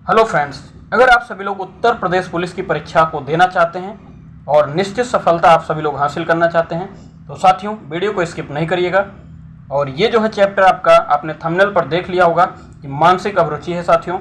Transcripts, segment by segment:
Hello friends, अगर आप सभी लोग उत्तर प्रदेश पुलिस की परीक्षा को देना चाहते हैं और निश्चित सफलता आप सभी लोग हासिल करना चाहते हैं तो साथियों वीडियो को स्किप नहीं करिएगा। और ये जो है चैप्टर आपका आपने थंबनेल पर देख लिया होगा कि मानसिक अभिरुचि है। साथियों,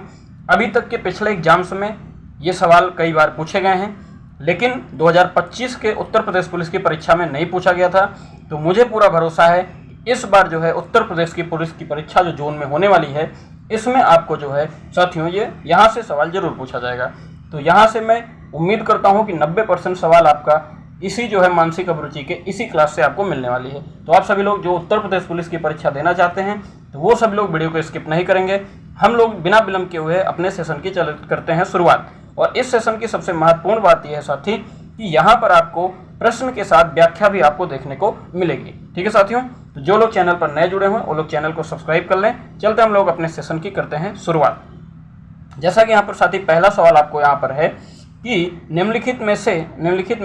अभी तक के पिछले एग्जाम्स में ये सवाल कई बार पूछे गए हैं, लेकिन 2025 के उत्तर प्रदेश पुलिस की परीक्षा में नहीं पूछा गया था। तो मुझे पूरा भरोसा है इस बार जो है उत्तर प्रदेश की पुलिस की परीक्षा जो जून में होने वाली है, इसमें आपको जो है साथियों ये यहाँ से सवाल जरूर पूछा जाएगा। तो यहाँ से मैं उम्मीद करता हूँ कि 90% सवाल आपका इसी जो है मानसिक अभिरुचि के इसी क्लास से आपको मिलने वाली है। तो आप सभी लोग जो उत्तर प्रदेश पुलिस की परीक्षा देना चाहते हैं तो वो सभी लोग वीडियो को स्किप नहीं करेंगे। हम लोग बिना विलंब किए हुए अपने सेशन की करते हैं शुरुआत। और इस सेशन की सबसे महत्वपूर्ण बात यह है साथी कि यहाँ पर आपको प्रश्न के साथ व्याख्या भी आपको देखने को मिलेगी। ठीक है साथियों, तो जो लोग चैनल पर नए जुड़े हुए वो लोग चैनल को सब्सक्राइब कर लें। चलते हम लोग अपने सेशन की करते हैं शुरुआत। जैसा कि यहाँ पर साथी पहला सवाल आपको यहाँ पर है कि निम्नलिखित में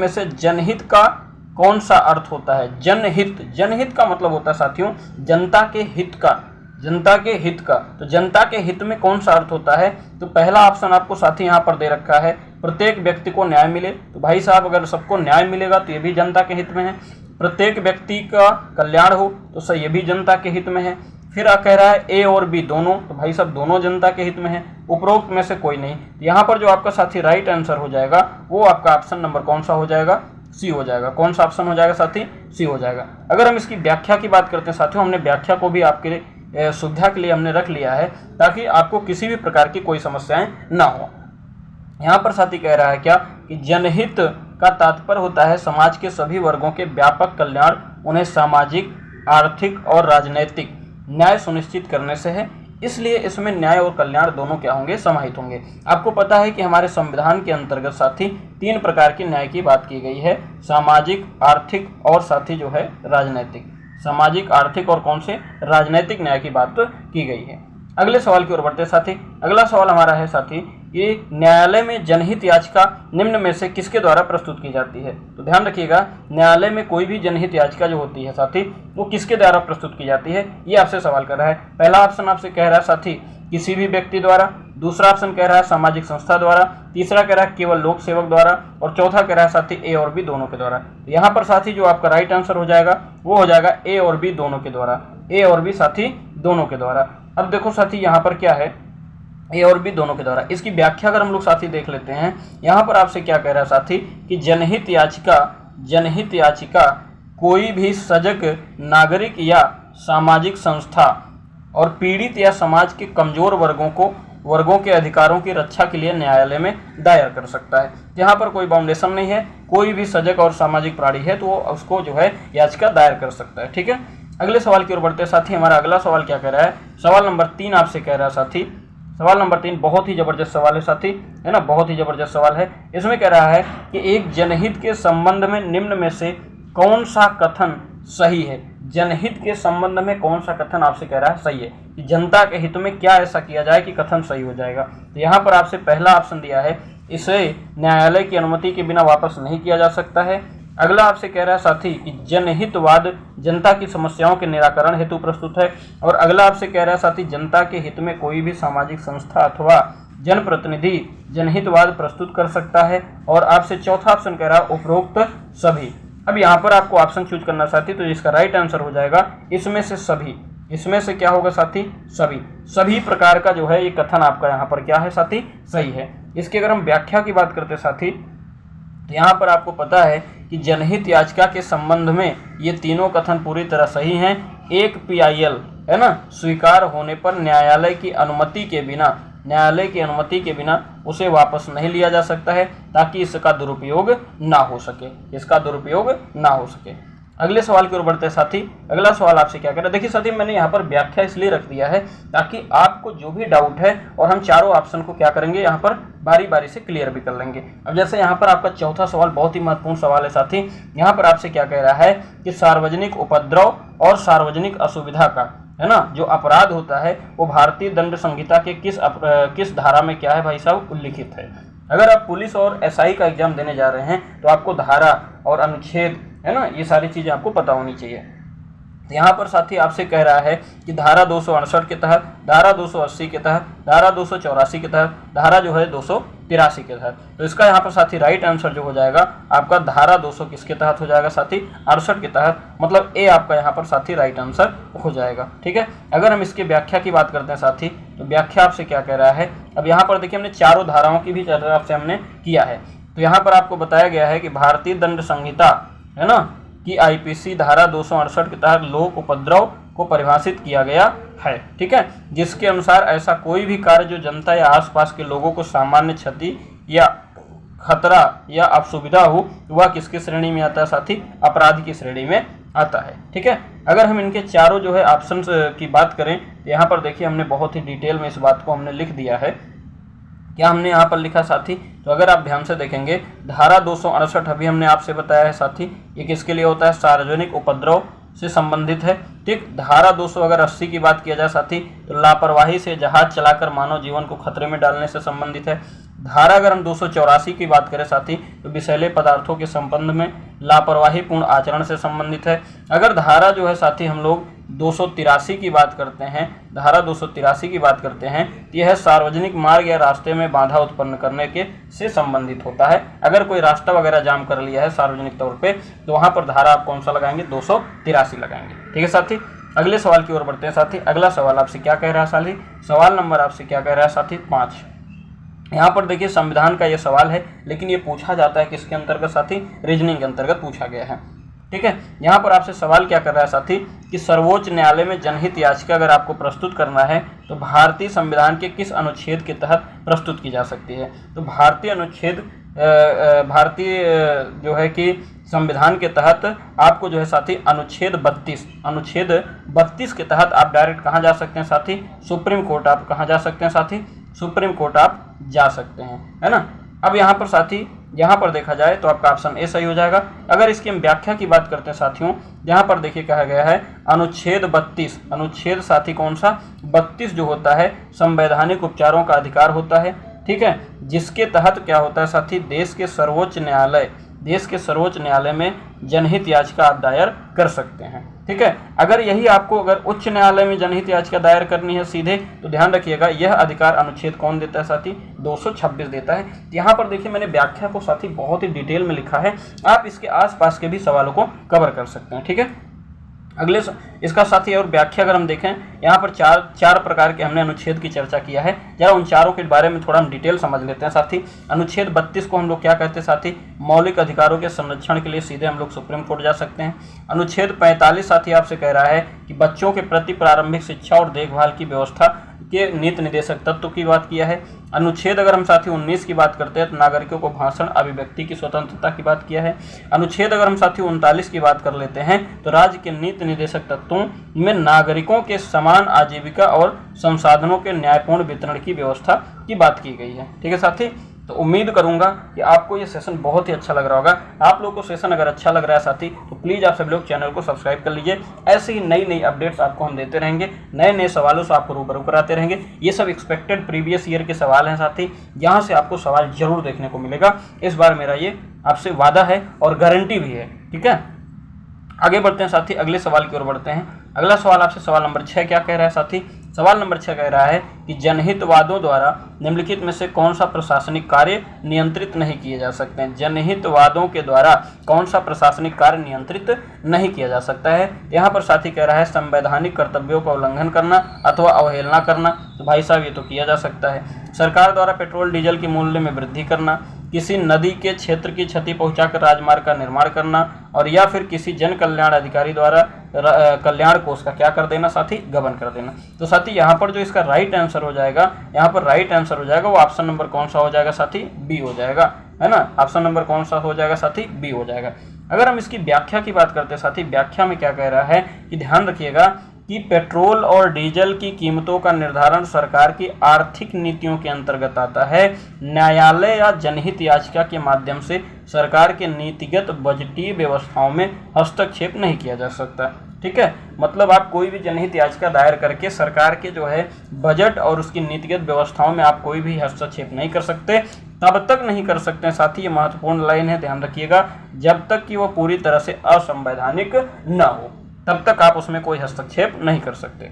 से जनहित का कौन सा अर्थ होता है। जनहित का मतलब होता है साथियों जनता के हित का। तो जनता के हित में कौन सा अर्थ होता है, तो पहला ऑप्शन आपको साथी यहाँ पर दे रखा है प्रत्येक व्यक्ति को न्याय मिले। तो भाई साहब अगर सबको न्याय मिलेगा तो ये भी जनता के हित में है। प्रत्येक व्यक्ति का कल्याण हो तो सर ये भी जनता के हित में है। फिर कह रहा है ए और बी दोनों, तो भाई साहब दोनों जनता के हित में है। उपरोक्त में से कोई नहीं। यहाँ पर जो आपका साथी राइट आंसर हो जाएगा वो आपका ऑप्शन नंबर कौन सा हो जाएगा, सी हो जाएगा। कौन सा ऑप्शन हो जाएगा साथी, सी हो जाएगा। अगर हम इसकी व्याख्या की बात करते हैं साथियों, हमने व्याख्या को भी आपके सुविधा के लिए हमने रख लिया है ताकि आपको किसी भी प्रकार की कोई समस्याएं ना हो। यहाँ पर साथी कह रहा है क्या कि जनहित का तात्पर्य होता है समाज के सभी वर्गों के व्यापक कल्याण, उन्हें सामाजिक, आर्थिक और राजनैतिक न्याय सुनिश्चित करने से है। इसलिए इसमें न्याय और कल्याण दोनों क्या होंगे, समाहित होंगे। आपको पता है कि हमारे संविधान के अंतर्गत साथी 3 प्रकार की न्याय की बात की गई है, सामाजिक, आर्थिक और साथी जो है राजनैतिक। सामाजिक, आर्थिक और कौन से, राजनैतिक न्याय की बात की गई है। अगले सवाल की ओर बढ़ते साथी। अगला सवाल हमारा है साथी कि न्यायालय में जनहित याचिका निम्न में से किसके द्वारा प्रस्तुत की जाती है। तो ध्यान रखिएगा, न्यायालय में कोई भी जनहित याचिका जो होती है साथी वो किसके द्वारा प्रस्तुत की जाती है, ये आपसे सवाल कर रहा है। पहला ऑप्शन आपसे कह रहा है साथी किसी भी व्यक्ति द्वारा, दूसरा ऑप्शन कह रहा है सामाजिक संस्था द्वारा, तीसरा कह रहा है केवल लोक सेवक द्वारा और चौथा कह रहा है साथी ए और बी दोनों के द्वारा। तो यहाँ पर साथी जो आपका राइट आंसर हो जाएगा वो हो जाएगा ए और बी दोनों के द्वारा। ए और बी साथी दोनों के द्वारा। अब देखो साथी यहाँ पर क्या है, ए और बी दोनों के द्वारा। इसकी व्याख्या अगर हम लोग साथी देख लेते हैं, यहाँ पर आपसे क्या कह रहा है साथी कि जनहित याचिका कोई भी सजग नागरिक या सामाजिक संस्था और पीड़ित या समाज के कमजोर वर्गों के अधिकारों की रक्षा के लिए न्यायालय में दायर कर सकता है। यहाँ पर कोई बाउंडेशन नहीं है, कोई भी सजग और सामाजिक प्राणी है तो वो उसको जो है याचिका दायर कर सकता है। ठीक है, अगले सवाल की ओर बढ़ते साथी। हमारा अगला सवाल क्या कह रहा है, सवाल नंबर 3 आपसे कह रहा है साथी। सवाल नंबर 3 बहुत ही जबरदस्त सवाल है साथी, है ना, बहुत ही जबरदस्त सवाल है। इसमें कह रहा है कि एक जनहित के संबंध में निम्न में से कौन सा कथन सही है। जनहित के संबंध में कौन सा कथन आपसे कह रहा है सही है, कि जनता के हित में क्या ऐसा किया जाए कि कथन सही हो जाएगा। तो यहाँ पर आपसे पहला ऑप्शन दिया है इसे न्यायालय की अनुमति के बिना वापस नहीं किया जा सकता है। अगला आपसे कह रहा है साथी कि जनहितवाद जनता की समस्याओं के निराकरण हेतु प्रस्तुत है। और अगला आपसे कह रहा है साथी जनता के हित में कोई भी सामाजिक संस्था अथवा जनप्रतिनिधि जनहितवाद प्रस्तुत कर सकता है। और आपसे चौथा ऑप्शन कह रहा है उपरोक्त सभी। अब यहाँ पर आपको ऑप्शन चूज करना साथी, तो इसका राइट आंसर हो जाएगा इसमें से सभी। इसमें से क्या होगा साथी, सभी प्रकार का जो है ये कथन आपका यहाँ पर क्या है साथी, सही है। इसकी अगर हम व्याख्या की बात करते साथी, यहाँ पर आपको पता है कि जनहित याचिका के संबंध में ये तीनों कथन पूरी तरह सही हैं। एक PIL है ना, स्वीकार होने पर न्यायालय की अनुमति के बिना उसे वापस नहीं लिया जा सकता है ताकि इसका दुरुपयोग ना हो सके। अगले सवाल की ओर बढ़ते हैं साथी। अगला सवाल आपसे क्या कह रहा है, देखिए साथी मैंने यहाँ पर व्याख्या इसलिए रख दिया है ताकि आपको जो भी डाउट है और हम चारों ऑप्शन को क्या करेंगे यहाँ पर बारी बारी से क्लियर भी कर लेंगे। अब जैसे यहाँ पर आपका चौथा सवाल बहुत ही महत्वपूर्ण सवाल है साथी। यहाँ पर आपसे क्या कह रहा है कि सार्वजनिक उपद्रव और सार्वजनिक असुविधा का, है ना, जो अपराध होता है वो भारतीय दंड संहिता के किस धारा में क्या है भाई साहब उल्लिखित है। अगर आप पुलिस और SI का एग्जाम देने जा रहे हैं तो आपको धारा और अनुच्छेद, है ना, ये सारी चीज़ें आपको पता होनी चाहिए। तो यहाँ पर साथी आपसे कह रहा है कि धारा 268 के तहत, धारा 280 के तहत, धारा 284 के तहत, धारा जो है 283 के तहत। तो इसका यहाँ पर साथी राइट आंसर जो हो जाएगा आपका धारा 200 किसके तहत हो जाएगा साथी, 68 के तहत, मतलब ए आपका यहाँ पर साथी राइट आंसर हो जाएगा। ठीक है, अगर हम इसकी व्याख्या की बात करते हैं साथी, तो व्याख्या आपसे क्या कह रहा है। अब यहाँ पर देखिए हमने चारों धाराओं की भी चर्चा आपसे हमने किया है। तो यहाँ पर आपको बताया गया है कि भारतीय दंड संहिता है ना कि आईपीसी धारा 268 के तहत लोक उपद्रव को परिभाषित किया गया है। ठीक है, जिसके अनुसार ऐसा कोई भी कार्य जो जनता या आसपास के लोगों को सामान्य क्षति या खतरा या असुविधा हो, वह किसकी श्रेणी में आता है साथी, अपराध की श्रेणी में आता है। ठीक है, अगर हम इनके चारों जो है ऑप्शंस की बात करें तो यहाँ पर देखिए हमने बहुत ही डिटेल में इस बात को हमने लिख दिया है। क्या हमने यहाँ पर लिखा साथी, तो अगर आप ध्यान से देखेंगे धारा 268 अभी हमने आपसे बताया है साथी, ये किसके लिए होता है, सार्वजनिक उपद्रव से संबंधित है। ठीक, धारा 280 की बात किया जाए साथी, तो लापरवाही से जहाज चलाकर मानव जीवन को खतरे में डालने से संबंधित है। धारा अगर हम 284 की बात करें साथी, तो विषैले पदार्थों के संबंध में लापरवाही पूर्ण आचरण से संबंधित है। अगर धारा जो है साथी हम लोग 283 की बात करते हैं, धारा 283 की बात करते हैं, यह सार्वजनिक मार्ग या रास्ते में बाधा उत्पन्न करने के से संबंधित होता है। अगर कोई रास्ता वगैरह जाम कर लिया है सार्वजनिक तौर पे, तो वहां पर धारा आप कौन सा लगाएंगे, 283 लगाएंगे। ठीक है साथी, अगले सवाल की ओर बढ़ते हैं साथी। अगला सवाल आपसे क्या कह रहा है साथी, सवाल नंबर आपसे क्या कह रहा है साथी, 5। यहाँ पर देखिए संविधान का ये सवाल है, लेकिन ये पूछा जाता है किसके अंतर्गत साथी, रीजनिंग के अंतर्गत पूछा गया है। ठीक है, यहाँ पर आपसे सवाल क्या कर रहा है साथी कि सर्वोच्च न्यायालय में जनहित याचिका अगर आपको प्रस्तुत करना है तो भारतीय संविधान के किस अनुच्छेद के तहत प्रस्तुत की जा सकती है। तो भारतीय जो है कि संविधान के तहत आपको जो है साथी अनुच्छेद 32 के तहत आप डायरेक्ट कहाँ जा सकते हैं साथी, सुप्रीम कोर्ट आप कहाँ जा सकते हैं साथी, सुप्रीम कोर्ट आप जा सकते हैं, है ना। अब यहाँ पर साथी यहाँ पर देखा जाए तो आपका ऑप्शन ए सही हो जाएगा। अगर इसकी हम व्याख्या की बात करते हैं साथियों, यहाँ पर देखिए कहा गया है अनुच्छेद 32, अनुच्छेद साथी कौन सा, 32 जो होता है संवैधानिक उपचारों का अधिकार होता है। ठीक है, जिसके तहत क्या होता है साथी, देश के सर्वोच्च न्यायालय में जनहित याचिका आप दायर कर सकते हैं। ठीक है, अगर यही आपको अगर उच्च न्यायालय में जनहित याचिका दायर करनी है सीधे, तो ध्यान रखिएगा यह अधिकार अनुच्छेद कौन देता है साथी, 226 देता है। यहाँ पर देखिए मैंने व्याख्या को साथी बहुत ही डिटेल में लिखा है, आप इसके आसपास के भी सवालों को कवर कर सकते हैं। ठीक है, अगले इसका साथी और व्याख्या अगर हम देखें, यहाँ पर चार प्रकार के हमने अनुच्छेद की चर्चा किया है। जरा उन चारों के बारे में थोड़ा हम डिटेल समझ लेते हैं साथी। अनुच्छेद 32 को हम लोग क्या कहते हैं साथी, मौलिक अधिकारों के संरक्षण के लिए सीधे हम लोग सुप्रीम कोर्ट जा सकते हैं। अनुच्छेद 45 साथी आपसे कह रहा है कि बच्चों के प्रति प्रारंभिक शिक्षा और देखभाल की व्यवस्था के नीति निर्देशक तत्व की बात किया है। अनुच्छेद अगर हम साथी 19 की बात करते हैं तो नागरिकों को भाषण अभिव्यक्ति की स्वतंत्रता की बात किया है। अनुच्छेद अगर हम साथी 39 की बात कर लेते हैं तो राज्य के नीति निर्देशक तत्वों में नागरिकों के समान आजीविका और संसाधनों के न्यायपूर्ण वितरण की व्यवस्था की बात की गई है। ठीक है साथी, तो उम्मीद करूंगा कि आपको ये सेशन बहुत ही अच्छा लग रहा होगा। आप लोगों को सेशन अगर अच्छा लग रहा है साथी, तो प्लीज़ आप सभी लोग चैनल को सब्सक्राइब कर लीजिए। ऐसे ही नई नई अपडेट्स आपको हम देते रहेंगे, नए नए सवालों से आपको रूबरू कराते रहेंगे। ये सब एक्सपेक्टेड प्रीवियस ईयर के सवाल हैं साथी, यहाँ से आपको सवाल जरूर देखने को मिलेगा। इस बार मेरा ये आपसे वादा है और गारंटी भी है। ठीक है, आगे बढ़ते हैं साथी, अगले सवाल की ओर बढ़ते हैं। अगला सवाल आपसे सवाल नंबर 6 क्या कह रहा है साथी, सवाल नंबर 6 कह रहा है कि जनहितवादों द्वारा निम्नलिखित में से कौन सा प्रशासनिक कार्य नियंत्रित नहीं किए जा सकते हैं। जनहितवादों के द्वारा कौन सा प्रशासनिक कार्य नियंत्रित नहीं किया जा सकता है। यहाँ पर साथी कह रहा है संवैधानिक कर्तव्यों का उल्लंघन करना अथवा अवहेलना करना। तो भाई साहब ये तो किया जा सकता है। सरकार द्वारा पेट्रोल डीजल के मूल्य में वृद्धि करना, किसी नदी के क्षेत्र की क्षति पहुंचाकर राजमार्ग का निर्माण करना, और या फिर किसी जन कल्याण अधिकारी द्वारा कल्याण कोष का क्या कर देना साथी, गबन कर देना। तो साथी यहाँ पर जो इसका राइट आंसर हो जाएगा, यहाँ पर राइट आंसर हो जाएगा वो ऑप्शन नंबर कौन सा हो जाएगा साथी, बी हो जाएगा, है ना। ऑप्शन नंबर कौन सा हो जाएगा साथी, बी हो जाएगा। अगर हम इसकी व्याख्या की बात करते हैं साथी, व्याख्या में क्या कह रहा है कि ध्यान रखिएगा कि पेट्रोल और डीजल की कीमतों का निर्धारण सरकार की आर्थिक नीतियों के अंतर्गत आता है। न्यायालय या जनहित याचिका के माध्यम से सरकार के नीतिगत बजटीय व्यवस्थाओं में हस्तक्षेप नहीं किया जा सकता। ठीक है, मतलब आप कोई भी जनहित याचिका दायर करके सरकार के जो है बजट और उसकी नीतिगत व्यवस्थाओं में आप कोई भी हस्तक्षेप नहीं कर सकते। तब तक नहीं कर सकते हैं साथी, ये महत्वपूर्ण लाइन है, ध्यान रखिएगा, जब तक कि वो पूरी तरह से असंवैधानिक न हो। तब तक आप उसमें कोई हस्तक्षेप नहीं कर सकते।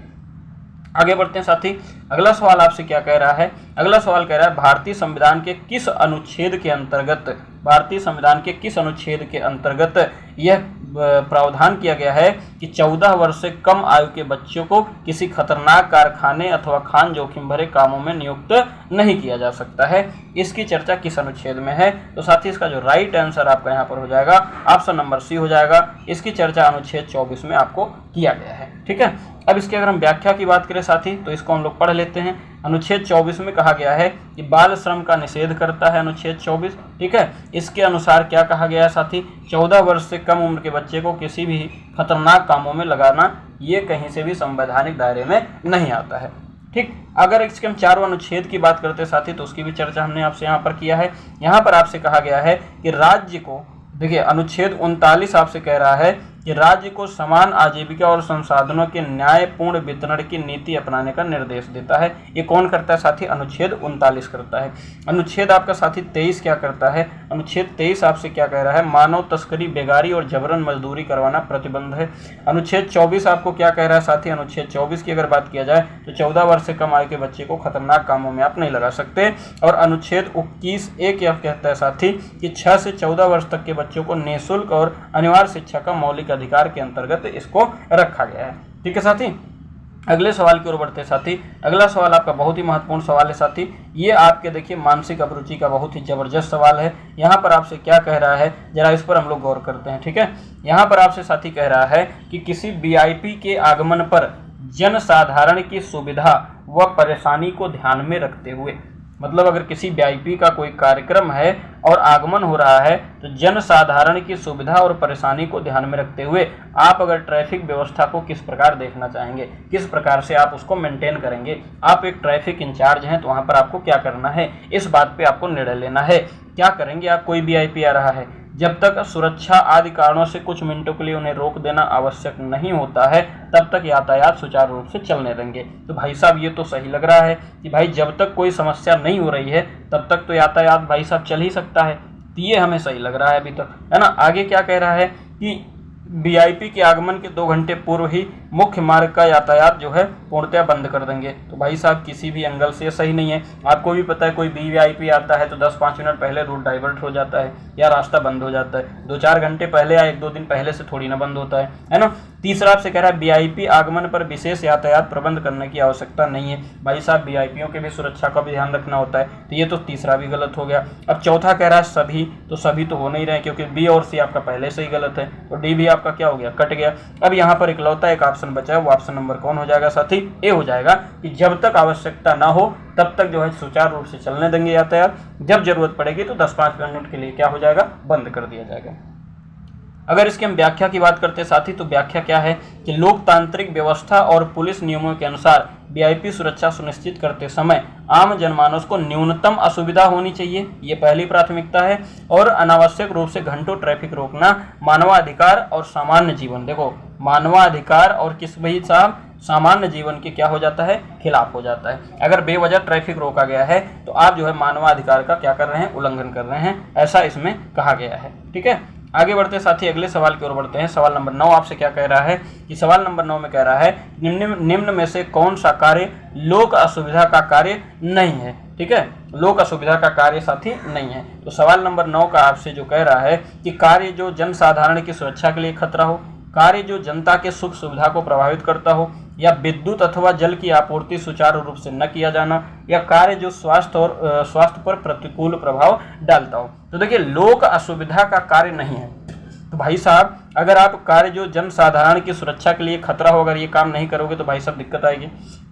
आगे बढ़ते हैं साथी। अगला सवाल आपसे क्या कह रहा है? अगला सवाल कह रहा है भारतीय संविधान के किस अनुच्छेद के अंतर्गत, भारतीय संविधान के किस अनुच्छेद के अंतर्गत यह प्रावधान किया गया है कि 14 वर्ष से कम आयु के बच्चों को किसी खतरनाक कारखाने अथवा खान जोखिम भरे कामों में नियुक्त नहीं किया जा सकता है। इसकी चर्चा किस अनुच्छेद में है? तो साथी इसका जो राइट आंसर आपका यहाँ पर हो जाएगा ऑप्शन नंबर सी हो जाएगा। इसकी चर्चा अनुच्छेद 24 में आपको किया गया है। ठीक है, अब इसकी अगर हम व्याख्या की बात करें साथी तो इसको हम लोग पढ़ लेते हैं। अनुच्छेद 24 में कहा गया है कि बाल श्रम का निषेध करता है अनुच्छेद 24। ठीक है, इसके अनुसार क्या कहा गया है साथी? 14 वर्ष से कम उम्र के बच्चे को किसी भी खतरनाक कामों में लगाना ये कहीं से भी संवैधानिक दायरे में नहीं आता है। ठीक, अगर इसके हम चारों अनुच्छेद की बात करते हैं साथी तो उसकी भी चर्चा हमने आपसे यहाँ पर किया है। यहाँ पर आपसे कहा गया है कि राज्य को, देखिए अनुच्छेद 39 आपसे कह रहा है कि राज्य को समान आजीविका और संसाधनों के न्यायपूर्ण वितरण की नीति अपनाने का निर्देश देता है। ये कौन करता है साथी? अनुच्छेद 39 करता है। अनुच्छेद आपका साथी 23 क्या करता है? अनुच्छेद 23 आपसे क्या कह रहा है? मानव तस्करी, बेगारी और जबरन मजदूरी करवाना प्रतिबंध है। अनुच्छेद 24 आपको क्या कह रहा है साथी? अनुच्छेद 24 की अगर बात किया जाए तो 14 वर्ष से कम आयु के बच्चे को खतरनाक कामों में आप नहीं लगा सकते। और अनुच्छेद 21A क्या कहता है साथी? कि 6 से 14 वर्ष तक के बच्चों को निःशुल्क और अनिवार्य शिक्षा का मौलिक अधिकार के अंतर्गत इसको रखा गया है। ठीक है साथी, अगले सवाल की ओर बढ़ते हैं साथी। अगला सवाल आपका बहुत ही महत्वपूर्ण सवाल है साथी। ये आपके देखिए मानसिक अभिरुचि का बहुत ही जबरदस्त सवाल है। यहाँ पर आपसे क्या कह रहा है, जरा इस पर हम लोग गौर करते हैं। ठीक है, यहाँ पर आपसे साथी कह रहा है कि किसी वीआईपी के आगमन पर जनसाधारण की सुविधा व परेशानी को ध्यान में रखते हुए, मतलब अगर किसी वीआईपी का कोई कार्यक्रम है और आगमन हो रहा है तो जनसाधारण की सुविधा और परेशानी को ध्यान में रखते हुए आप अगर ट्रैफिक व्यवस्था को किस प्रकार देखना चाहेंगे, किस प्रकार से आप उसको मेंटेन करेंगे। आप एक ट्रैफिक इंचार्ज हैं तो वहाँ पर आपको क्या करना है, इस बात पे आपको निर्णय लेना है। क्या करेंगे आप? कोई वीआईपी आ रहा है, जब तक सुरक्षा आदि कारणों से कुछ मिनटों के लिए उन्हें रोक देना आवश्यक नहीं होता है तब तक यातायात सुचारू रूप से चलने देंगे। तो भाई साहब ये तो सही लग रहा है कि भाई जब तक कोई समस्या नहीं हो रही है तब तक तो यातायात भाई साहब चल ही सकता है। तो ये हमें सही लग रहा है अभी तक, है ना। आगे क्या कह रहा है कि वीआईपी के आगमन के 2 घंटे पूर्व ही मुख्य मार्ग का यातायात जो है पूर्णतया बंद कर देंगे। तो भाई साहब किसी भी एंगल से सही नहीं है। आपको भी पता है कोई वीआईपी आता है तो 10-5 मिनट पहले रूट डाइवर्ट हो जाता है या रास्ता बंद हो जाता है। 2-4 घंटे पहले या 1-2 दिन पहले से थोड़ी ना बंद होता है ना। तीसरा आपसे कह रहा है वीआईपी आगमन पर विशेष यातायात प्रबंध करने की आवश्यकता नहीं है। भाई साहब वीआईपीओं के भी सुरक्षा का भी ध्यान रखना होता है, तो ये तो तीसरा भी गलत हो गया। अब चौथा कह रहा है सभी, तो सभी तो हो नहीं रहे क्योंकि बी और सी आपका पहले से ही गलत है, तो डी भी आपका क्या हो गया, कट गया। अब यहाँ पर इकलौता एक ऑप्शन बचा है, वो ऑप्शन नंबर कौन हो जाएगा साथी? ए हो जाएगा कि जब तक आवश्यकता ना हो तब तक जो है सुचारू रूप से चलने देंगे यातायात, जब जरूरत पड़ेगी तो 10-5 मिनट के लिए क्या हो जाएगा, बंद कर दिया जाएगा। अगर इसकी हम व्याख्या की बात करते हैं साथी तो व्याख्या क्या है कि लोकतांत्रिक व्यवस्था और पुलिस नियमों के अनुसार वीआईपी सुरक्षा सुनिश्चित करते समय आम जनमानस को न्यूनतम असुविधा होनी चाहिए, ये पहली प्राथमिकता है। और अनावश्यक रूप से घंटों ट्रैफिक रोकना मानवाधिकार और सामान्य जीवन, देखो मानवाधिकार और किस भाई साहब, सामान्य जीवन के क्या हो जाता है, खिलाफ हो जाता है। अगर बेवजह ट्रैफिक रोका गया है तो आप जो है मानवाधिकार का क्या कर रहे हैं, उल्लंघन कर रहे हैं, ऐसा इसमें कहा गया है। ठीक है, आगे बढ़ते साथी अगले सवाल की ओर बढ़ते हैं। सवाल नंबर 9 आपसे क्या कह रहा है कि सवाल नंबर 9 में कह रहा है निम्न में से कौन सा कार्य लोक असुविधा का कार्य नहीं है। ठीक है, लोक असुविधा का कार्य साथी नहीं है। तो सवाल नंबर 9 का आपसे जो कह रहा है कि कार्य जो जनसाधारण की सुरक्षा के लिए खतरा हो, कार्य जो जनता के सुख सुविधा को प्रभावित करता हो, या विद्युत अथवा जल की आपूर्ति सुचारू रूप से न किया जाना, या कार्य जो स्वास्थ्य पर प्रतिकूल प्रभाव डालता हो। तो देखिए लोक असुविधा का कार्य नहीं है। तो भाई साहब अगर आप कार्य जो जनसाधारण की सुरक्षा के लिए खतरा हो, अगर ये काम नहीं करोगे तो भाई साहब दिक्कत आएगी।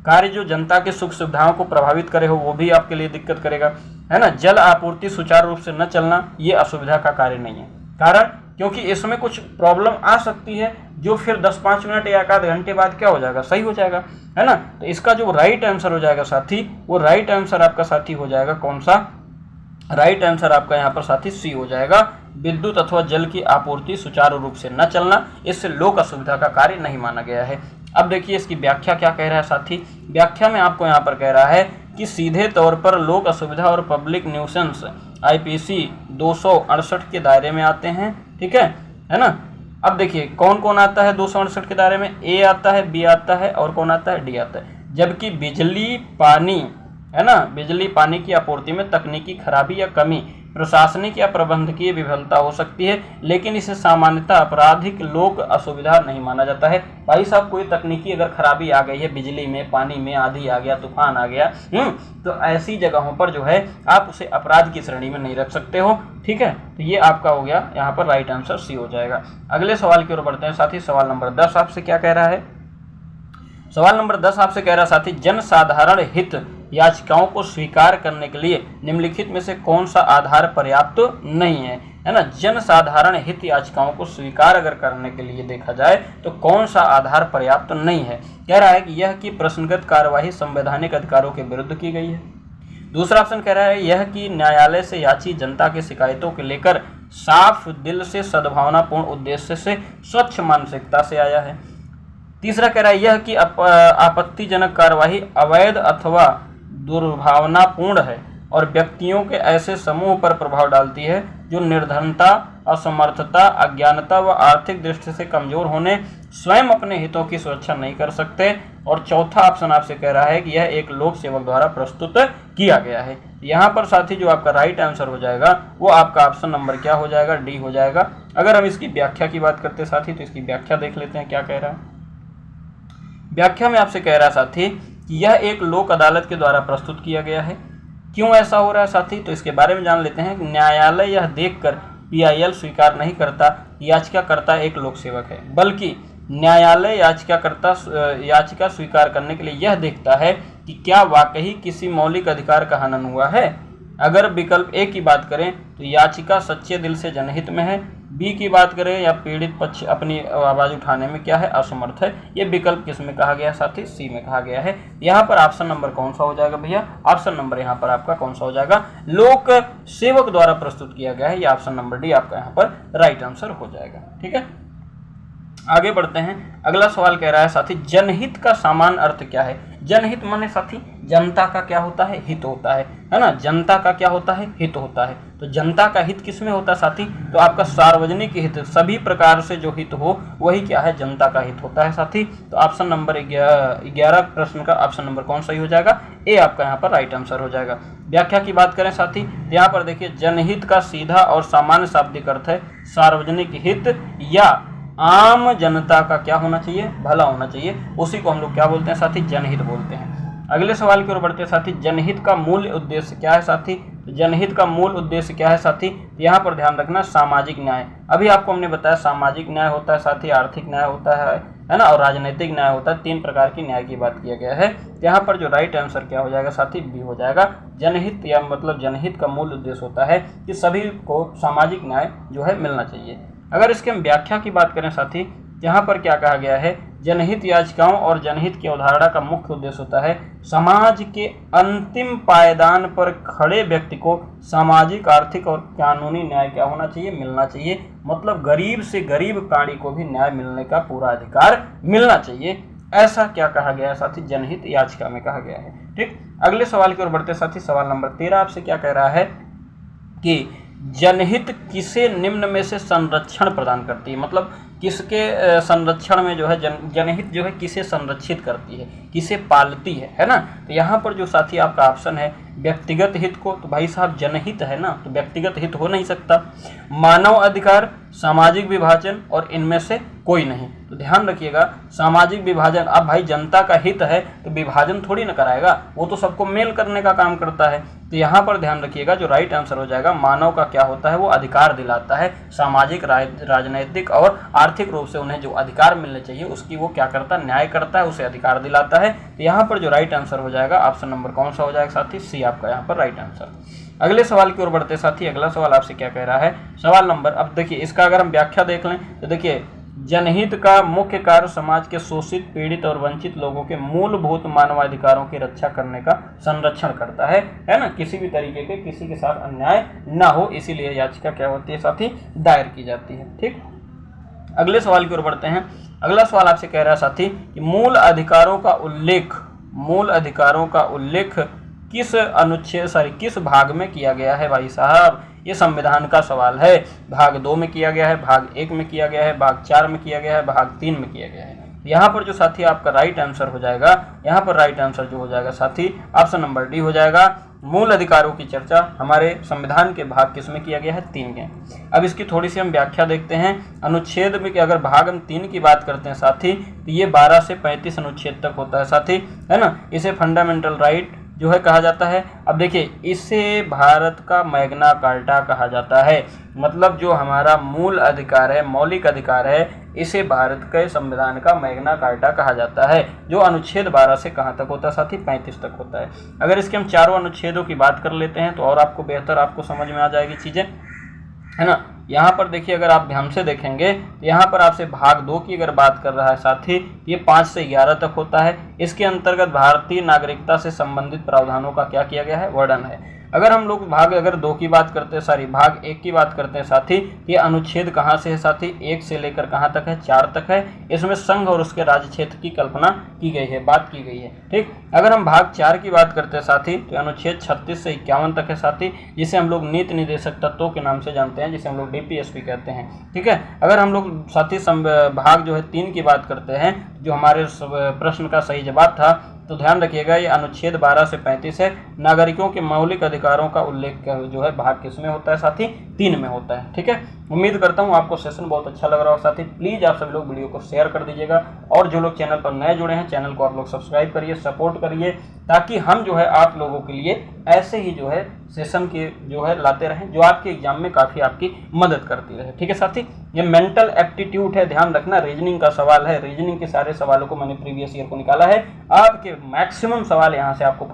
कार्य जो जनता के सुख सुविधाओं को प्रभावित करे हो वो भी आपके लिए दिक्कत करेगा, है ना। जल आपूर्ति सुचारू रूप से न चलना ये असुविधा का कार्य नहीं है। कारण क्योंकि इसमें कुछ प्रॉब्लम आ सकती है जो फिर 10-5 मिनट या 1 घंटे बाद क्या हो जाएगा, सही हो जाएगा, है ना। तो इसका जो राइट आंसर हो जाएगा साथी, वो राइट आंसर आपका साथी हो जाएगा कौन सा, राइट आंसर आपका यहाँ पर साथी सी हो जाएगा। विद्युत अथवा जल की आपूर्ति सुचारू रूप से न चलना, इससे लोक असुविधा का कार्य नहीं माना गया है। अब देखिए इसकी व्याख्या क्या कह रहा है साथी। व्याख्या में आपको यहाँ पर कह रहा है कि सीधे तौर पर लोक असुविधा और पब्लिक न्यूसेंस IPC 268 के दायरे में आते हैं। ठीक है ना। अब देखिए कौन कौन आता है 268 के दायरे में, ए आता है, बी आता है और कौन आता है, डी आता है। जबकि बिजली पानी है ना, बिजली पानी की आपूर्ति में तकनीकी खराबी या कमी, प्रशासनिक या प्रबंधकीय विफलता हो सकती है, लेकिन इसे सामान्यतः आपराधिक लोक असुविधा नहीं माना जाता है। भाई साहब कोई तकनीकी अगर खराबी आ गई है, बिजली में, पानी में, आंधी आ गया, तूफान आ गया, तो ऐसी जगहों पर जो है आप उसे अपराध की श्रेणी में नहीं रख सकते हो। ठीक है, तो ये आपका हो गया, यहाँ पर राइट आंसर सी हो जाएगा। अगले सवाल की ओर बढ़ते हैं साथी। सवाल नंबर 10 आपसे क्या कह रहा है? सवाल नंबर 10 आपसे कह रहा साथी, जन साधारण हित याचिकाओं को स्वीकार करने के लिए निम्नलिखित में से कौन सा आधार पर्याप्त नहीं है ना। जन साधारण हित याचिकाओं को स्वीकार अगर करने के लिए देखा जाए तो कौन सा आधार पर्याप्त नहीं है। कह रहा है कि यह कि प्रश्नगत कार्यवाही संवैधानिक अधिकारों के विरुद्ध की गई है। दूसरा ऑप्शन कह रहा है यह कि न्यायालय से याची जनता की शिकायतों को लेकर साफ दिल से, सद्भावनापूर्ण उद्देश्य से, स्वच्छ मानसिकता से आया है। तीसरा कह रहा है यह कि आपत्तिजनक कार्यवाही अवैध अथवा दुर्भावनापूर्ण है और व्यक्तियों के ऐसे समूह पर प्रभाव डालती है जो निर्धनता, असमर्थता, अज्ञानता व आर्थिक दृष्टि से कमजोर होने स्वयं अपने हितों की सुरक्षा नहीं कर सकते। और चौथा ऑप्शन आपसे कह रहा है कि यह एक लोक सेवक द्वारा प्रस्तुत किया गया है। यहाँ पर साथी जो आपका राइट आंसर हो जाएगा वो आपका ऑप्शन नंबर क्या हो जाएगा, डी हो जाएगा। अगर हम इसकी व्याख्या की बात करते साथी तो इसकी व्याख्या देख लेते हैं क्या कह रहा है। व्याख्या में आपसे कह रहा है साथी कि यह एक लोक अदालत के द्वारा प्रस्तुत किया गया है। क्यों ऐसा हो रहा है साथी, तो इसके बारे में जान लेते हैं। न्यायालय यह देखकर पीआईएल स्वीकार नहीं करता याचिकाकर्ता एक लोक सेवक है, बल्कि न्यायालय याचिका स्वीकार करने के लिए यह देखता है कि क्या वाकई किसी मौलिक अधिकार का हनन हुआ है। अगर विकल्प ए की बात करें तो याचिका सच्चे दिल से जनहित में है, बी की बात करें या पीड़ित पक्ष अपनी आवाज़ उठाने में क्या है, असमर्थ है। ये विकल्प किस में कहा गया साथी, सी में कहा गया है। यहाँ पर ऑप्शन नंबर कौन सा हो जाएगा भैया, ऑप्शन नंबर यहाँ पर आपका कौन सा हो जाएगा, लोक सेवक द्वारा प्रस्तुत किया गया है। ये ऑप्शन नंबर डी आपका यहाँ पर राइट आंसर हो जाएगा। ठीक है, आगे बढ़ते हैं। अगला सवाल कह रहा है साथी, जनहित का सामान्य अर्थ क्या है। जनहित माने साथी जनता का क्या होता है, हित होता है ना। जनता का क्या होता है, हित होता है। तो जनता का हित किसमें होता है साथी, तो आपका सार्वजनिक हित, सभी प्रकार से जो हित हो वही क्या है, जनता का हित होता है साथी। तो ऑप्शन नंबर 11 प्रश्न का ऑप्शन नंबर कौन सही हो जाएगा, ए आपका यहाँ पर राइट आंसर हो जाएगा। व्याख्या की बात करें साथी, यहाँ पर देखिए जनहित का सीधा और सामान्य शाब्दिक अर्थ है सार्वजनिक हित या आम जनता का क्या होना चाहिए, भला होना चाहिए। उसी को हम लोग क्या बोलते हैं साथी, जनहित बोलते हैं। अगले सवाल की ओर बढ़ते हैं साथी, जनहित का मूल उद्देश्य क्या है साथी। जनहित का मूल उद्देश्य क्या है साथी, यहाँ पर ध्यान रखना सामाजिक न्याय। अभी आपको हमने बताया सामाजिक न्याय होता है साथी, आर्थिक न्याय होता है ना, और राजनीतिक न्याय होता है। 3 प्रकार की न्याय की बात किया गया है। यहाँ पर जो राइट आंसर क्या हो जाएगा साथी, बी हो जाएगा। जनहित या मतलब जनहित का मूल उद्देश्य होता है कि सभी को सामाजिक न्याय जो है मिलना चाहिए। अगर इसके हम व्याख्या की बात करें साथी, यहाँ पर क्या कहा गया है, जनहित याचिकाओं और जनहित की अवधारणा का मुख्य उद्देश्य होता है समाज के अंतिम पायदान पर खड़े व्यक्ति को सामाजिक, आर्थिक और कानूनी न्याय क्या होना चाहिए, मिलना चाहिए। मतलब गरीब से गरीब प्राणी को भी न्याय मिलने का पूरा अधिकार मिलना चाहिए। ऐसा क्या कहा गया है साथी, जनहित याचिका में कहा गया है। ठीक, अगले सवाल की ओर बढ़ते साथी। सवाल नंबर 13 आपसे क्या कह रहा है कि जनहित किसे निम्न में से संरक्षण प्रदान करती है। मतलब किसके संरक्षण में जो है जनहित जो है किसे संरक्षित करती है, किसे पालती है ना। तो यहाँ पर जो साथी आपका ऑप्शन है व्यक्तिगत हित को, तो भाई साहब जनहित है ना, तो व्यक्तिगत हित हो नहीं सकता। मानव अधिकार, सामाजिक विभाजन और इनमें से कोई नहीं। तो ध्यान रखिएगा सामाजिक विभाजन, अब भाई जनता का हित है तो विभाजन थोड़ी ना कराएगा, वो तो सबको मेल करने का काम करता है। तो यहाँ पर ध्यान रखिएगा जो राइट आंसर हो जाएगा, मानव का क्या होता है, वो अधिकार दिलाता है। सामाजिक, राजनैतिक और आर्थिक रूप से उन्हें जो अधिकार मिलने चाहिए उसकी वो क्या करता है, न्याय करता है, उसे अधिकार दिलाता है। तो यहाँ पर जो राइट आंसर हो जाएगा ऑप्शन नंबर कौन सा हो जाएगा साथी, सी आपका यहाँ पर राइट आंसर। अगले सवाल की ओर बढ़ते साथी। अगला सवाल आपसे क्या कह रहा है, सवाल नंबर, अब देखिए इसका अगर हम व्याख्या देख लें तो देखिए जनहित का मुख्य कार्य समाज के शोषित, पीड़ित और वंचित लोगों के मूलभूत मानवाधिकारों की रक्षा करने का संरक्षण करता है ना। किसी भी तरीके के किसी के साथ अन्याय ना हो, इसीलिए याचिका क्या होती है साथी, दायर की जाती है। ठीक, अगले सवाल की ओर बढ़ते हैं। अगला सवाल आपसे कह रहा है साथी कि मूल अधिकारों का उल्लेख किस अनुच्छेद किस भाग में किया गया है। भाई साहब ये संविधान का सवाल है। भाग 2 में किया गया है, भाग 1 में किया गया है, भाग 4 में किया गया है, भाग 3 में किया गया है। यहाँ पर जो साथी आपका राइट आंसर हो जाएगा, यहाँ पर राइट आंसर जो हो जाएगा साथी ऑप्शन नंबर डी हो जाएगा। मूल अधिकारों की चर्चा हमारे संविधान के भाग किस में किया गया है? 3 के। अब इसकी थोड़ी सी हम व्याख्या देखते हैं। अनुच्छेद में कि अगर भाग हम 3 की बात करते हैं साथी, तो ये 12 से 35 अनुच्छेद तक होता है साथी, है ना। इसे फंडामेंटल राइट जो है कहा जाता है। अब देखिए, इसे भारत का मैग्ना कार्टा कहा जाता है, मतलब जो हमारा मूल अधिकार है, मौलिक अधिकार है, इसे भारत के संविधान का मैग्ना कार्टा कहा जाता है, जो अनुच्छेद 12 से कहाँ तक होता है साथी? 35 तक होता है। अगर इसके हम चारों अनुच्छेदों की बात कर लेते हैं तो और आपको बेहतर आपको समझ में आ जाएगी चीज़ें, है ना। यहाँ पर देखिए, अगर आप ध्यान से देखेंगे तो यहाँ पर आपसे भाग 2 की अगर बात कर रहा है साथी, ये 5 से 11 तक होता है। इसके अंतर्गत भारतीय नागरिकता से संबंधित प्रावधानों का क्या किया गया है? वर्णन है। अगर हम लोग भाग 2 की बात करते हैं, भाग 1 की बात करते हैं साथी, ये अनुच्छेद कहाँ से है साथी? 1 से लेकर कहाँ तक है? 4 तक है। इसमें संघ और उसके राज्य क्षेत्र की कल्पना की गई है, बात की गई है, ठीक। अगर हम भाग 4 की बात करते हैं साथी, तो अनुच्छेद 36 से 51 तक है साथी, जिसे हम लोग नीति निर्देशक तत्वों के नाम से जानते हैं, जिसे हम लोग DPSP कहते हैं, ठीक है। अगर हम लोग साथी भाग जो है 3 की बात करते हैं, जो हमारे प्रश्न का सही जवाब था, तो ध्यान रखिएगा ये अनुच्छेद 12 से 35 है। नागरिकों के मौलिक अधिकारों का उल्लेख जो है भाग किस में होता है साथी? 3 में होता है, ठीक है। उम्मीद करता हूँ आपको सेशन बहुत अच्छा लग रहा हो साथी। प्लीज़ आप सभी लोग वीडियो को शेयर कर दीजिएगा, और जो लोग चैनल पर नए जुड़े हैं, चैनल को आप लोग सब्सक्राइब करिए, सपोर्ट करिए, ताकि हम जो है आप लोगों के लिए ऐसे ही जो है सेशन के जो है लाते रहें, जो आपके एग्जाम में काफ़ी आपकी मदद करती रहे, ठीक है साथी। ये मेंटल एप्टीट्यूड है, ध्यान रखना, रीजनिंग का सवाल है। रीजनिंग के सारे सवालों को मैंने प्रीवियस ईयर को निकाला है। आपके मैक्सिमम सवाल यहाँ से आपको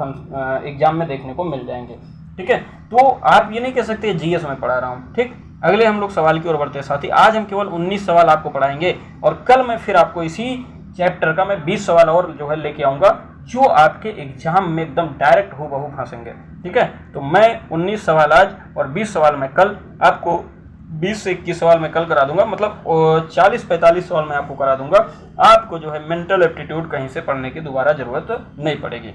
एग्जाम में देखने को मिल जाएंगे, ठीक है। तो आप ये नहीं कह सकते GS में पढ़ा रहा हूँ, ठीक। अगले हम लोग सवाल की ओर बढ़ते हैं साथी। आज हम केवल 19 सवाल आपको पढ़ाएंगे, और कल मैं फिर आपको इसी चैप्टर का मैं 20 सवाल और जो है लेके आऊँगा, जो आपके एग्जाम में एकदम डायरेक्ट हूबहू फंसेंगे, ठीक है। तो मैं 19 सवाल आज और 20 सवाल मैं कल आपको 20 से 21 सवाल मैं कल करा दूंगा, मतलब 40-45 सवाल मैं आपको करा दूंगा। आपको जो है मेंटल एप्टीट्यूड कहीं से पढ़ने की दोबारा जरूरत नहीं पड़ेगी।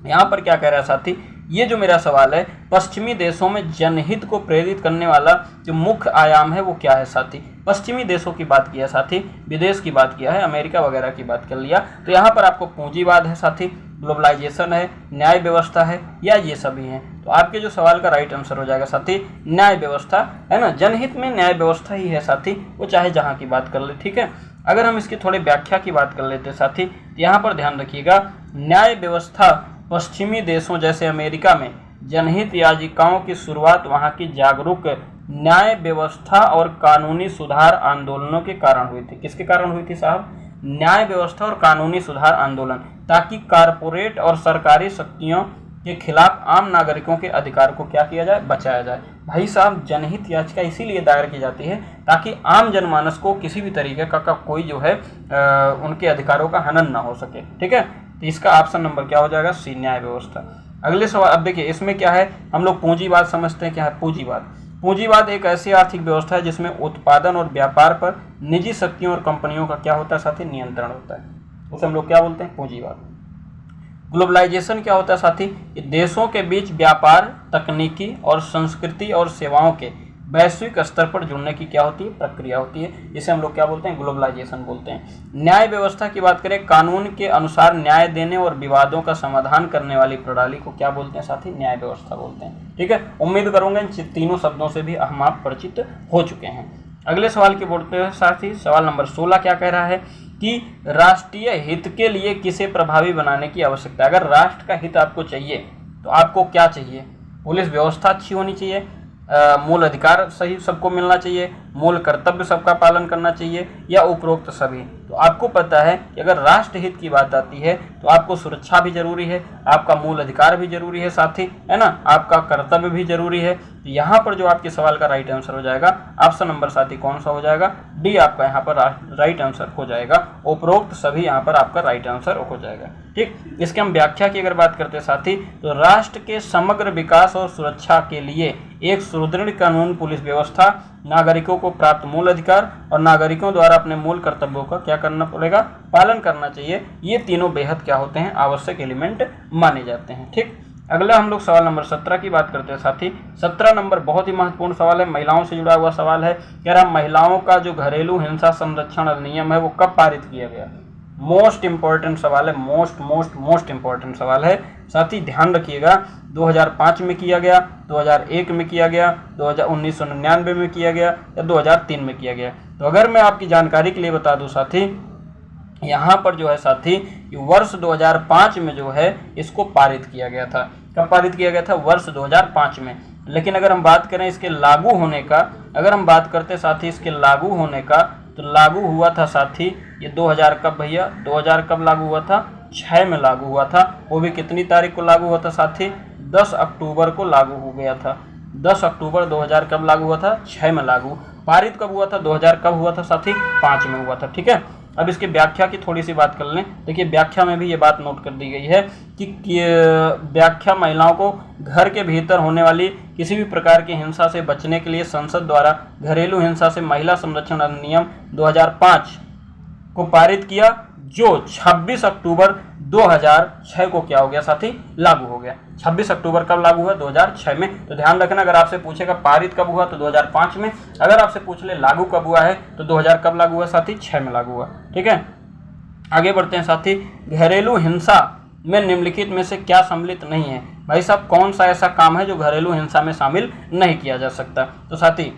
यहाँ पर क्या कह रहा है साथी, ये जो मेरा सवाल है, पश्चिमी देशों में जनहित को प्रेरित करने वाला जो मुख्य आयाम है वो क्या है साथी? पश्चिमी देशों की बात किया साथी, विदेश की बात किया है, अमेरिका वगैरह की बात कर लिया। तो यहाँ पर आपको पूंजीवाद है साथी, ग्लोबलाइजेशन है, न्याय व्यवस्था है, या ये सभी हैं? तो आपके जो सवाल का राइट आंसर हो जाएगा साथी न्याय व्यवस्था, है ना। जनहित में न्याय व्यवस्था ही है साथी, वो चाहे जहाँ की बात कर ले, ठीक है। अगर हम इसकी थोड़ी व्याख्या की बात कर लेते साथी, तो यहाँ पर ध्यान रखिएगा, न्याय व्यवस्था पश्चिमी देशों जैसे अमेरिका में जनहित याचिकाओं की शुरुआत वहाँ की जागरूक न्याय व्यवस्था और कानूनी सुधार आंदोलनों के कारण हुई थी। किसके कारण हुई थी साहब? न्याय व्यवस्था और कानूनी सुधार आंदोलन, ताकि कारपोरेट और सरकारी शक्तियों के खिलाफ आम नागरिकों के अधिकार को क्या किया जाए? बचाया जाए। भाई साहब, जनहित याचिका इसीलिए दायर की जाती है ताकि आम जनमानस को किसी भी तरीके का कोई जो है उनके अधिकारों का हनन ना हो सके, ठीक है। तो इसका ऑप्शन नंबर क्या हो जाएगा? सी, न्याय व्यवस्था। अगले सवाल, अब देखिए इसमें क्या है, हम लोग पूंजीवाद समझते हैं। क्या है पूंजीवाद? पूंजीवाद एक ऐसी आर्थिक व्यवस्था है जिसमें उत्पादन और व्यापार पर निजी शक्तियों और कंपनियों का क्या होता है साथी? नियंत्रण होता है। उसे हम लोग क्या बोलते हैं? पूंजीवाद। ग्लोबलाइजेशन क्या होता है साथी? देशों के बीच व्यापार, तकनीकी और संस्कृति और सेवाओं के वैश्विक स्तर पर जुड़ने की क्या होती है? प्रक्रिया होती है, जिसे हम लोग क्या बोलते हैं? ग्लोबलाइजेशन बोलते हैं। न्याय व्यवस्था की बात करें, कानून के अनुसार न्याय देने और विवादों का समाधान करने वाली प्रणाली को क्या बोलते हैं साथी? न्याय व्यवस्था बोलते हैं, ठीक है। उम्मीद करूंगा इन तीनों शब्दों से भी हम आप परिचित हो चुके हैं। अगले सवाल की बढ़ते हैं साथी, सवाल नंबर 16 क्या कह रहा है कि राष्ट्रीय हित के लिए किसे प्रभावी बनाने की आवश्यकता है? अगर राष्ट्र का हित आपको चाहिए तो आपको क्या चाहिए? पुलिस व्यवस्था अच्छी होनी चाहिए, मूल अधिकार सही सबको मिलना चाहिए, मूल कर्तव्य सबका पालन करना चाहिए, या उपरोक्त सभी? तो आपको पता है कि अगर राष्ट्र हित की बात आती है तो आपको सुरक्षा भी जरूरी है, आपका मूल अधिकार भी जरूरी है साथी, है ना, आपका कर्तव्य भी जरूरी है। तो यहाँ पर जो आपके सवाल का राइट आंसर हो जाएगा, ऑप्शन नंबर साथी कौन सा हो जाएगा? डी आपका यहाँ पर राइट आंसर हो जाएगा। उपरोक्त सभी यहाँ पर आपका राइट आंसर हो जाएगा, ठीक। इसके हम व्याख्या की अगर बात करते हैं साथी, तो राष्ट्र के समग्र विकास और सुरक्षा के लिए एक सुदृढ़ कानून, पुलिस व्यवस्था, नागरिकों को प्राप्त मूल अधिकार और नागरिकों द्वारा अपने मूल कर्तव्यों का क्या करना पड़ेगा? पालन करना चाहिए। ये तीनों बेहद क्या होते हैं? आवश्यक एलिमेंट माने जाते हैं, ठीक। अगला हम लोग सवाल नंबर 17 की बात करते हैं साथी। 17 नंबर बहुत ही महत्वपूर्ण सवाल है, महिलाओं से जुड़ा हुआ सवाल है। कह रहा महिलाओं का जो घरेलू हिंसा संरक्षण अधिनियम है वो कब पारित किया गया। मोस्ट इंपॉर्टेंट सवाल है, मोस्ट इंपॉर्टेंट सवाल है साथी, ध्यान रखिएगा। 2005 में किया गया, 2001 में किया गया, 1999 में किया गया या 2003 में किया गया। तो अगर मैं आपकी जानकारी के लिए बता दूं साथी, यहाँ पर जो है साथी वर्ष 2005 में जो है इसको पारित किया गया था। कब पारित किया गया था? वर्ष 2005 में। लेकिन अगर हम बात करें इसके लागू होने का, अगर हम बात करते साथी इसके लागू होने का, तो लागू हुआ था साथी ये 2000 कब भैया, 2000 कब लागू हुआ था? 6 में लागू हुआ था। वो भी कितनी तारीख को लागू हुआ था साथी? 10 अक्टूबर को लागू हो गया था। 10 अक्टूबर 2000 कब लागू हुआ था? 6 में लागू। पारित कब हुआ था? 2000 कब हुआ था साथी? 5 में हुआ था। ठीक है, अब इसके व्याख्या की थोड़ी सी बात कर लें। देखिए व्याख्या में भी ये बात नोट कर दी गई है कि व्याख्या महिलाओं को घर के भीतर होने वाली किसी भी प्रकार की हिंसा से बचने के लिए संसद द्वारा घरेलू हिंसा से महिला संरक्षण अधिनियम 2005 को पारित किया, जो 26 अक्टूबर 2006 को क्या हो गया साथी? लागू हो गया। 26 अक्टूबर कब लागू हुआ? 2006 में। तो ध्यान रखना, अगर आपसे पूछेगा पारित कब हुआ तो 2005 में, अगर आपसे पूछ ले लागू कब हुआ है तो 2000 कब लागू हुआ साथी? 6 में लागू हुआ। ठीक है, आगे बढ़ते हैं साथी। घरेलू हिंसा में निम्नलिखित में से क्या सम्मिलित नहीं है? भाई साहब कौन सा ऐसा काम है जो घरेलू हिंसा में शामिल नहीं किया जा सकता? तो साथी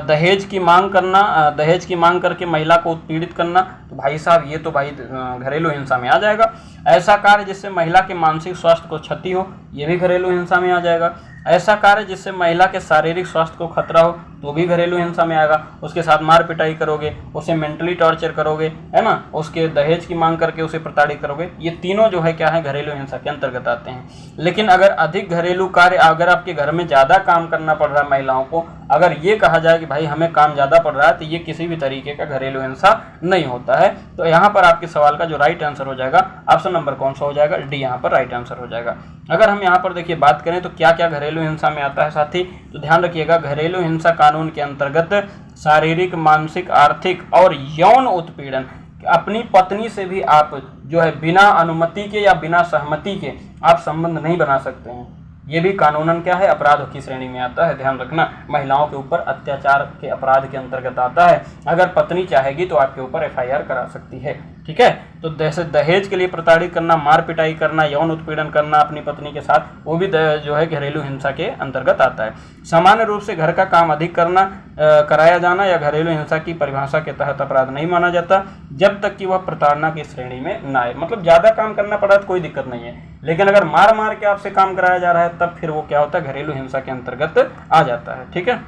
दहेज की मांग करना, दहेज की मांग करके महिला को उत्पीड़ित करना, तो भाई साहब ये तो भाई घरेलू हिंसा में आ जाएगा। ऐसा कार्य जिससे महिला के मानसिक स्वास्थ्य को क्षति हो, ये भी घरेलू हिंसा में आ जाएगा। ऐसा कार्य जिससे महिला के शारीरिक स्वास्थ्य को खतरा हो, तो भी घरेलू हिंसा में आएगा। उसके साथ मार पिटाई करोगे, उसे मेंटली टॉर्चर करोगे, है ना, उसके दहेज की मांग करके उसे प्रताड़ित करोगे, ये तीनों जो है क्या है? घरेलू हिंसा के अंतर्गत आते हैं। लेकिन अगर अधिक घरेलू कार्य, अगर आपके घर में ज़्यादा काम करना पड़ रहा है महिलाओं को, अगर ये कहा जाए कि भाई हमें काम ज़्यादा पड़ रहा है, तो ये किसी भी तरीके का घरेलू हिंसा नहीं होता है। तो यहाँ पर आपके सवाल का जो राइट आंसर हो जाएगा, ऑप्शन नंबर कौन सा हो जाएगा? डी यहाँ पर राइट आंसर हो जाएगा। अगर हम यहाँ पर देखिए बात करें तो क्या क्या घरेलू हिंसा में आता है साथी, तो ध्यान रखिएगा घरेलू हिंसा कानून के अंतर्गत शारीरिक, मानसिक, आर्थिक और यौन उत्पीड़न, अपनी पत्नी से भी आप जो है बिना अनुमति के या बिना सहमति के आप संबंध नहीं बना सकते हैं। ये भी कानूनन क्या है? अपराध की श्रेणी में आता है। ध्यान रखना, महिलाओं के ऊपर अत्याचार के अपराध के अंतर्गत आता है। अगर पत्नी चाहेगी तो आपके ऊपर FIR करा सकती है। ठीक है, तो जैसे दहेज के लिए प्रताड़ित करना, मार पिटाई करना, यौन उत्पीड़न करना अपनी पत्नी के साथ, वो भी जो है घरेलू हिंसा के अंतर्गत आता है। सामान्य रूप से घर का काम अधिक करना, कराया जाना या घरेलू हिंसा की परिभाषा के तहत अपराध नहीं माना जाता जब तक कि वह प्रताड़ना की श्रेणी में ना आए। मतलब ज़्यादा काम करना पड़ा तो कोई दिक्कत नहीं है, लेकिन अगर मार मार के आपसे काम कराया जा रहा है तब फिर वो क्या होता है? घरेलू हिंसा के अंतर्गत आ जाता है। ठीक है,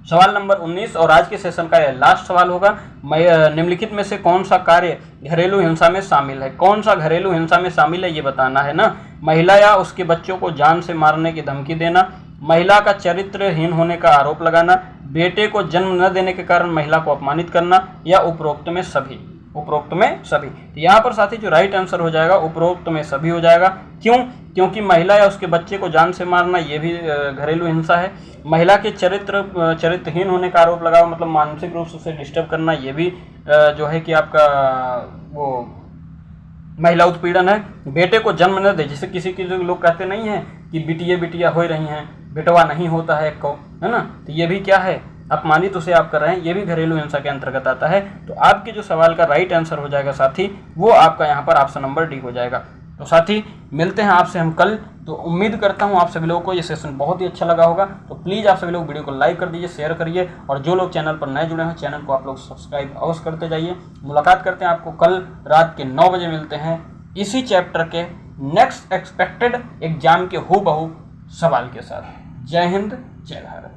सवाल नंबर 19 और आज के सेशन का यह लास्ट सवाल होगा। निम्नलिखित में से कौन सा कार्य घरेलू हिंसा में शामिल है? कौन सा घरेलू हिंसा में शामिल है ये बताना है ना। महिला या उसके बच्चों को जान से मारने की धमकी देना, महिला का चरित्रहीन होने का आरोप लगाना, बेटे को जन्म न देने के कारण महिला को अपमानित करना, या उपरोक्त में सभी। उपरोक्त में सभी। तो यहाँ पर साथी जो राइट आंसर हो जाएगा उपरोक्त में सभी हो जाएगा। क्यों? क्योंकि महिला या उसके बच्चे को जान से मारना ये भी घरेलू हिंसा है। महिला के चरित्रहीन होने का आरोप लगाओ, मतलब मानसिक रूप से उसे डिस्टर्ब करना, ये भी जो है कि आपका वो महिला उत्पीड़न है। बेटे को जन्म न दे, जैसे किसी जो लोग कहते नहीं है कि बिटिया हो रही हैं, बेटवा नहीं होता है को, है ना, तो ये भी क्या है? अपमानित उसे आप कर रहे हैं, ये भी घरेलू हिंसा के अंतर्गत आता है। तो आपके जो सवाल का राइट आंसर हो जाएगा साथी, वो आपका यहाँ पर ऑप्शन नंबर डी हो जाएगा। तो साथी मिलते हैं आपसे हम कल। तो उम्मीद करता हूँ आप सभी लोगों को ये सेशन बहुत ही अच्छा लगा होगा। तो प्लीज़ आप सभी लोग वीडियो को लाइक कर दीजिए, शेयर करिए, और जो लोग चैनल पर नए जुड़े हैं चैनल को आप लोग सब्सक्राइब अवश्य करते जाइए। मुलाकात करते हैं आपको कल रात के 9 बजे मिलते हैं इसी चैप्टर के नेक्स्ट एक्सपेक्टेड एग्जाम के हूबहू सवाल के साथ। जय हिंद, जय भारत।